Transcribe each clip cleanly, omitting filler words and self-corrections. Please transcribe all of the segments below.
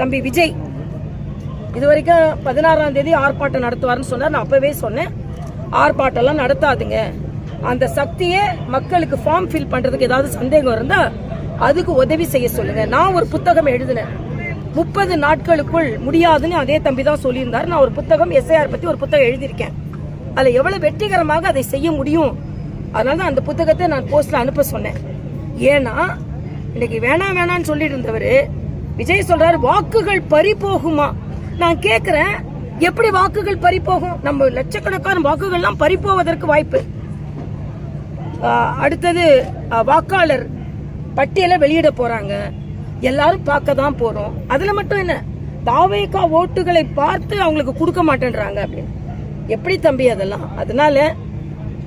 தம்பி விஜய் இதுவரைக்கும் 16ஆம் தேதி ஆர்ப்பாட்டம் நடத்துவார்னு சொன்னார். நான் அப்பவே சொன்னேன், ஆர்ப்பாட்டம்லாம் நடத்தாதுங்க. அந்த சக்தியை மக்களுக்கு ஃபார்ம் ஃபில் பண்றதுக்கு ஏதாவது சந்தேகம் இருந்தா அதுக்கு உதவி செய்ய சொல்லுங்க. நான் ஒரு புத்தகம் எழுதினேன், 30 நாட்களுக்குள் முடியாதுன்னு அதே தம்பி தான் சொல்லியிருந்தார். நான் ஒரு புத்தகம் எஸ்ஐஆர் பத்தி ஒரு புத்தகம் எழுதியிருக்கேன். அதுல எவ்வளவு வெற்றிகரமாக அதை செய்ய முடியும், அதனால தான் அந்த புத்தகத்தை நான் போஸ்ட்ல அனுப்ப சொன்னேன். ஏன்னா இன்னைக்கு வேணாம் வேணான்னு சொல்லிட்டு இருந்தவர் விஜய் சொல்றாரு வாக்குகள் பறி போகுமா. நான் கேட்கிறேன், எப்படி வாக்குகள் பறி போகும்? நம்ம லட்சக்கணக்கான வாக்குகள்லாம் பறி போவதற்கு வாய்ப்பு. அடுத்தது வாக்காளர் பட்டியலை வெளியிட போறாங்க, எல்லாரும் பார்க்க தான் போறோம். அதுல மட்டும் என்ன, தாவேகா ஓட்டுகளை பார்த்து அவங்களுக்கு கொடுக்க மாட்டேன்றாங்க அப்படின்னு. எப்படி தம்பி அதெல்லாம்? அதனால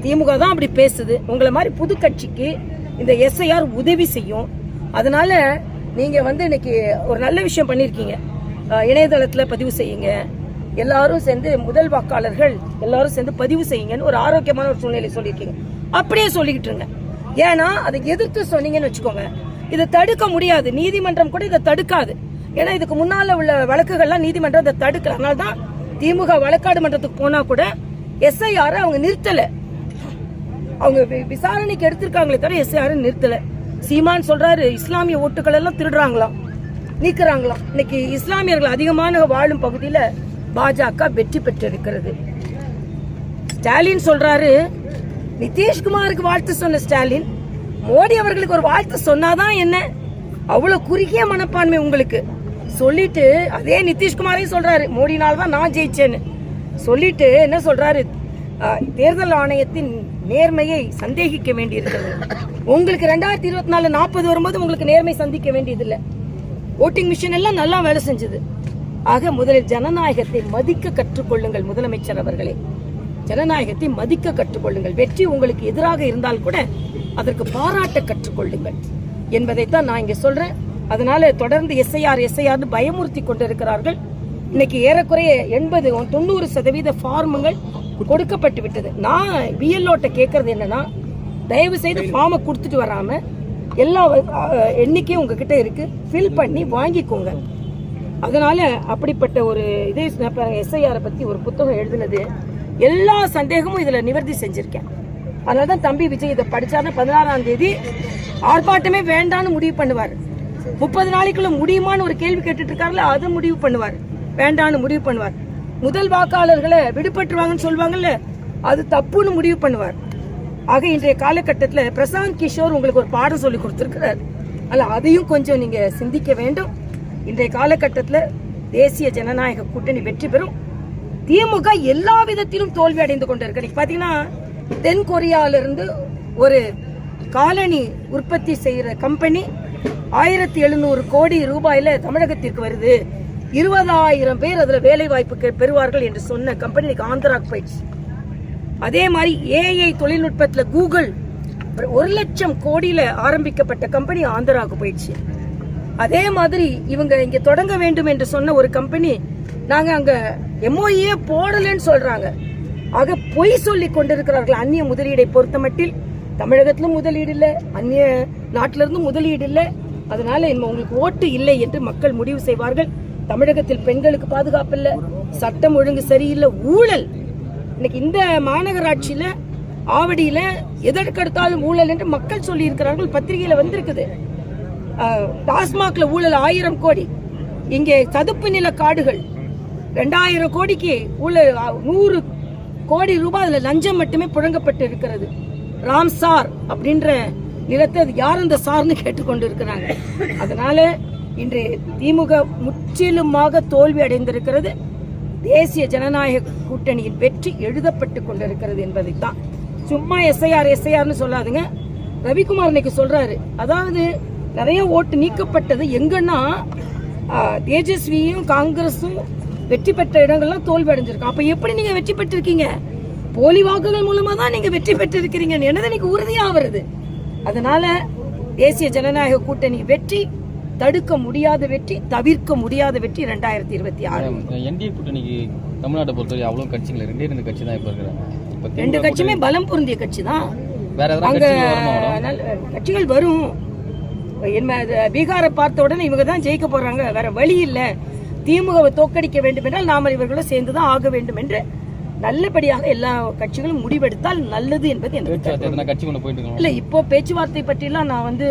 திமுக தான் அப்படி பேசுது. உங்களை மாதிரி புது கட்சிக்கு இந்த எஸ்ஐஆர் உதவி செய்யும். அதனால நீங்க இன்னைக்கு ஒரு நல்ல விஷயம் பண்ணிருக்கீங்க. இணையதளத்துல பதிவு செய்யுங்க, எல்லாரும் சேர்ந்து முதல் வாக்காளர்கள் எல்லாரும் சேர்ந்து பதிவு செய்யுங்கன்னு ஒரு ஆரோக்கியமான ஒரு சூழ்நிலை சொல்லியிருக்கீங்க. அப்படியே சொல்லிக்கிட்டு இருங்க. ஏன்னா அதை எதிர்த்து சொன்னீங்கன்னு வச்சுக்கோங்க, இதை தடுக்க முடியாது. நீதிமன்றம் கூட இதை தடுக்காது. ஏன்னா இதுக்கு முன்னால உள்ள வழக்குகள்லாம் நீதிமன்றம் இதை தடுக்கல. அதனால்தான் திமுக வழக்காடு மன்றத்துக்கு போனா கூட எஸ்ஐஆர் அவங்க நிறுத்தல. அவங்க விசாரணைக்கு எடுத்திருக்காங்களே தவிர எஸ்ஐஆர் நிறுத்தல. சீமான் சொல்றாரு இஸ்லாமிய ஓட்டுகள் எல்லாம் திருடுறாங்களாம், நீக்குறாங்களாம். இன்னைக்கு இஸ்லாமியர்கள் அதிகமான வாழும் பகுதியில பாஜக வெற்றி பெற்றிருக்கிறது. ஸ்டாலின் சொல்றாரு, நிதிஷ்குமாருக்கு வாழ்த்து சொன்ன ஸ்டாலின் மோடி அவர்களுக்கு ஒரு வாழ்த்து சொன்னாதான் என்ன? அவ்வளவு குறுகிய மனப்பான்மை உங்களுக்கு. சொல்லிட்டு அதே நிதிஷ்குமாரையும் சொல்றாரு மோடினால தான் நான் ஜெயிச்சேன்னு சொல்லிட்டு என்ன சொல்றாரு, தேர்தல் ஆணையத்தின் நேர்மையை சந்தேகிக்க வேண்டியிருக்கிறது. உங்களுக்கு 2024 40 வரும்போது உங்களுக்கு நேர்மை சந்திக்க வேண்டியது இல்லை. ஓட்டிங் மிஷின் எல்லாம் நல்லா வேலை செஞ்சது. ஆக முதலில் ஜனநாயகத்தை மதிக்க கற்றுக்கொள்ளுங்கள். முதலமைச்சர் அவர்களே, ஜனநாயகத்தை மதிக்க கற்றுக்கொள்ளுங்கள். வெற்றி உங்களுக்கு எதிராக இருந்தால் கூட அதற்கு பாராட்ட கற்றுக்கொள்ளுங்கள் என்பதைத்தான் நான் இங்க சொல்றேன். அதனால தொடர்ந்து எஸ்ஐஆர் பயமுறுத்தி கொண்டிருக்கிறார்கள். இன்னைக்கு ஏறக்குறைய 80-90% ஃபார்முகள் கொடுக்கப்பட்டு விட்டது. நான் பிஎல்ஓட்ட கேட்கறது என்னன்னா, தயவு செய்து ஃபார்மை கொடுத்துட்டு வராம எல்லா எண்ணிக்கையும் உங்ககிட்ட இருக்கு, ஃபில் பண்ணி வாங்கிக்கோங்க. அதனால அப்படிப்பட்ட ஒரு இதே எஸ்ஐஆர் பத்தி ஒரு புத்தகம் எழுதினது, எல்லா சந்தேகமும் இதுல நிவர்த்தி செஞ்சிருக்கேன். அதனாலதான் தம்பி விஜய் இதை படிச்சாருன்னா 16ஆம் தேதி ஆர்ப்பாட்டமே வேண்டான்னு முடிவு பண்ணுவார். 30 நாளைக்குள்ள முடியுமான்னு ஒரு கேள்வி கேட்டுட்டு இருக்காருல, அதை முடிவு பண்ணுவார். வேண்டான்னு முடிவு பண்ணுவார். முதல் வாக்காளர்களை விடுபட்டுருவாங்கன்னு சொல்லுவாங்கல்ல, அது தப்புன்னு முடிவு பண்ணுவார். ஆக இன்றைய காலகட்டத்தில் பிரசாந்த் கிஷோர் உங்களுக்கு ஒரு பாடம் சொல்லி கொடுத்திருக்கிறார். அல்ல, அதையும் கொஞ்சம் நீங்க சிந்திக்க வேண்டும். இன்றைய காலகட்டத்தில் தேசிய ஜனநாயக கூட்டணி வெற்றி பெறும். திமுக எல்லா விதத்திலும் தோல்வி அடைந்து கொண்டிருக்கு. பாத்தீங்கன்னா தென் கொரியாவிலிருந்து ஒரு காலனி உற்பத்தி செய்யற கம்பெனி 1700 கோடி ரூபாயில தமிழகத்திற்கு வருது. 20,000 பேர் அதுல வேலை வாய்ப்பு பெறுவார்கள் என்று சொன்ன கம்பெனி ஆந்திராக்கு போயிடுச்சு. அதே மாதிரி ஏஐ தொழில்நுட்பத்துல கூகுள் 1 லட்சம் கோடியில ஆரம்பிக்கப்பட்ட கம்பெனி ஆந்திராவுக்கு போயிடுச்சு. அதே மாதிரி இவங்க இங்க தொடங்க வேண்டும் என்று சொன்ன ஒரு கம்பெனி நாங்க அங்க எம்ஓஏ போடலன்னு சொல்றாங்க. ஆக பொய் சொல்லி கொண்டிருக்கிறார்கள். அந்நிய முதலீடை பொறுத்த மட்டில் தமிழகத்திலும் முதலீடு இல்லை, அந்நிய நாட்டில இருந்தும் முதலீடு இல்லை. அதனால உங்களுக்கு ஓட்டு இல்லை என்று மக்கள் முடிவு செய்வார்கள். தமிழகத்தில் பெண்களுக்கு பாதுகாப்பு இல்லை, சட்டம் ஒழுங்கு சரியில்லை, ஊழல். இன்னைக்கு இந்த மாநகராட்சியில ஆவடியில எதற்கெடுத்தாலும் ஊழல் என்று மக்கள் சொல்லி இருக்கிறார்கள். பத்திரிகையில வந்திருக்குது. டாஸ்மாக்ல ஊழல் 1000 கோடி. இங்கே சதுப்பு நில காடுகள் 2000 கோடிக்கு ஊழல், 100 கோடி ரூபாய் அதுல லஞ்சம் மட்டுமே புழங்கப்பட்டு இருக்கிறது. ராம்சார் அப்படின்ற நிலத்தை யார் அந்த சார்னு கேட்டுக்கொண்டு இருக்கிறாங்க. அதனால இன்றைய திமுக முற்றிலுமாக தோல்வி அடைந்திருக்கிறது. தேசிய கூட்டணியின் வெற்றி எழுதப்பட்டு கொண்டிருக்கிறது என்பதைத்தான். சும்மா எஸ்ஐஆர்னு சொல்லாதுங்க. ரவிக்குமார் இன்னைக்கு சொல்றாரு, அதாவது நிறைய ஓட்டு நீக்கப்பட்டது எங்கன்னா தேஜஸ்வியும் காங்கிரஸும் வெற்றி பெற்ற இடங்கள்லாம் தோல்வி அடைஞ்சிருக்கு. அப்ப எப்படி நீங்க வெற்றி பெற்றிருக்கீங்க? போலி வாக்குகள் மூலமா தான் நீங்க வெற்றி பெற்றிருக்கிறீங்க என்னது நீங்க உறுதியா வருது. அதனால தேசிய ஜனநாயக கூட்டணி வெற்றி தடுக்க முடியாத வெற்றி, தவிர்க்க முடியாத வெற்றி 2026. என்டிஏ கூட்டணிக்கு தமிழ்நாட்டை பொறுத்தவரை அவ்வளவு கட்சிகள் 2 கட்சி தான் இப்ப இருக்காங்க. 2 கட்சியுமே பலம் பொருந்திய கட்சி தான். வேற ஏதாவது கட்சிகள் வரும். பீகாரை பார்த்த உடனே இவங்க தான் ஜெயிக்க போறாங்க, வேற வழி இல்ல, திமுகவை தோற்கடிக்க வேண்டும் என்றால் நாம இவர்களும் சேர்ந்துதான் ஆக வேண்டும் என்று நல்லபடியாக எல்லா கட்சிகளும் முடிவெடுத்தால் நல்லது என்பது எனக்கு இல்ல. இப்போ பேச்சுவார்த்தை பற்றிலாம் நான் வந்து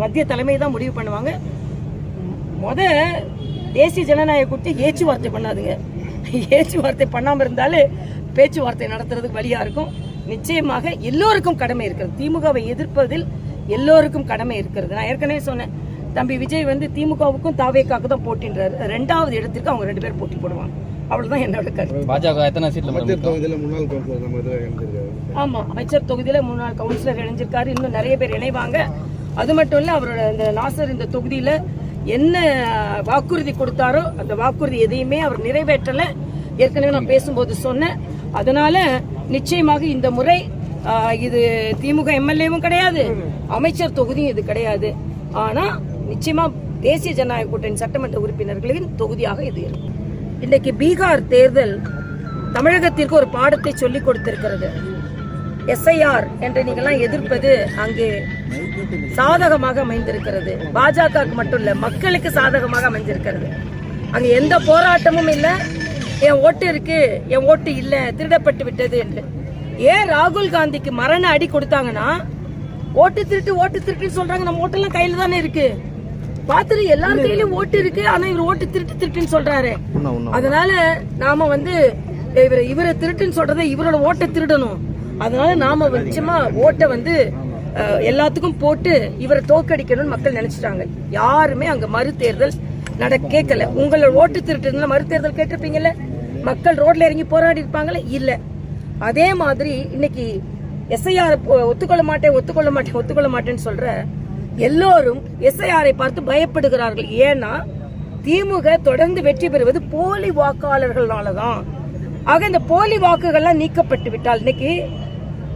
மத்திய தலைமை தான் முடிவு பண்ணுவாங்க. தேசிய ஜனநாயக கூட்டி ஏச்சுவார்த்தை பண்ணாதுங்க. ஏச்சுவார்த்தை பண்ணாம இருந்தாலே பேச்சுவார்த்தை நடத்துறதுக்கு வழியா இருக்கும். நிச்சயமாக எல்லோருக்கும் கடமை இருக்கிறது. திமுகவை எதிர்ப்பதில் எல்லோருக்கும் கடமை இருக்கிறது. நான் ஏற்கனவே சொன்னேன், தம்பி விஜய் வந்து திமுகவுக்கும் தாவேக்காவுக்கு தான் போட்டின்றாரு. 2வது இடத்திற்கு அவங்க 2 பேர் போட்டி போடுவாங்க. அவ்வளவுதான் என்னோட கருத்து. பாஜக எத்தனை சீட்ல ஆமா, அமைச்சர் தொகுதியில முன்னாள் கவுன்சிலர் இணைஞ்சிருக்காரு. இன்னும் நிறைய பேர் இணைவாங்க. அது மட்டும் இல்ல, அவரோட இந்த நாசர் இந்த தொகுதியில என்ன வாக்குறுதி கொடுத்தாரோ அந்த வாக்குறுதி எதையுமே அவர் நிறைவேற்றல. ஏற்கனவே நான் பேசும்போது சொன்னேன். அதனால நிச்சயமாக இந்த முறை இது திமுக எம்எல்ஏவும் கிடையாது, அமைச்சர் தொகுதியும் இது கிடையாது. ஆனா நிச்சயமா தேசிய ஜனநாயக கூட்டணி சட்டமன்ற உறுப்பினர்களின் தொகுதியாக இது இருக்கும். இன்றைக்கு பீகார் தேர்தல் தமிழகத்திற்கு ஒரு பாடத்தை சொல்லிக் கொடுத்திருக்கிறது. SIR என்று நீங்கள்லாம் எதிர்ப்பது அங்கே சாதகமாக அமைந்திருக்கிறது. பாஜகவுக்கு மட்டும் இல்ல, மக்களுக்கு சாதகமாக அமைந்திருக்கிறது. அங்க எந்த போராட்டமும் இல்ல, என் ஓட்டு இருக்கு, என் ஓட்டு இல்ல, திருடப்பட்டு விட்டது என்று. ஏன் ராகுல் காந்திக்கு மரண அடி கொடுத்தாங்கன்னா, ஓட்டு திருட்டு சொல்றாங்க. நம்ம ஓட்டெல்லாம் கையில தானே இருக்கு, பாத்துட்டு எல்லாரும் கையிலயும் ஓட்டு இருக்கு, ஆனா இவர் ஓட்டு திருட்டுன்னு சொல்றாரு. அதனால நாம வந்து இவரை திருட்டுன்னு சொல்றதை இவரோட ஓட்டை திருடணும். அதனால நாம நிச்சயமா ஓட்டை வந்து எல்லாத்துக்கும் போட்டு இவரை தோற்கடிக்கணும்னு மக்கள் நினைச்சிட்டாங்க. யாருமே அங்க மறு தேர்தல் கேட்கல. உங்களோட ஓட்டு திருட்டுல மறு தேர்தல் கேட்டிருப்பீங்கல்ல, மக்கள் ரோட்ல இறங்கி போராடி இருப்பாங்கல்ல, இல்ல. அதே மாதிரி இன்னைக்கு SIR ஒத்துக்கொள்ள மாட்டேன்னு சொல்ற எல்லோரும் SIR-ஐ பார்த்து பயப்படுகிறார்கள். ஏன்னா திமுக தொடர்ந்து வெற்றி பெறுவது போலி வாக்காளர்களாலதான். ஆக இந்த போலி வாக்குகள்லாம் நீக்கப்பட்டு விட்டால் இன்னைக்கு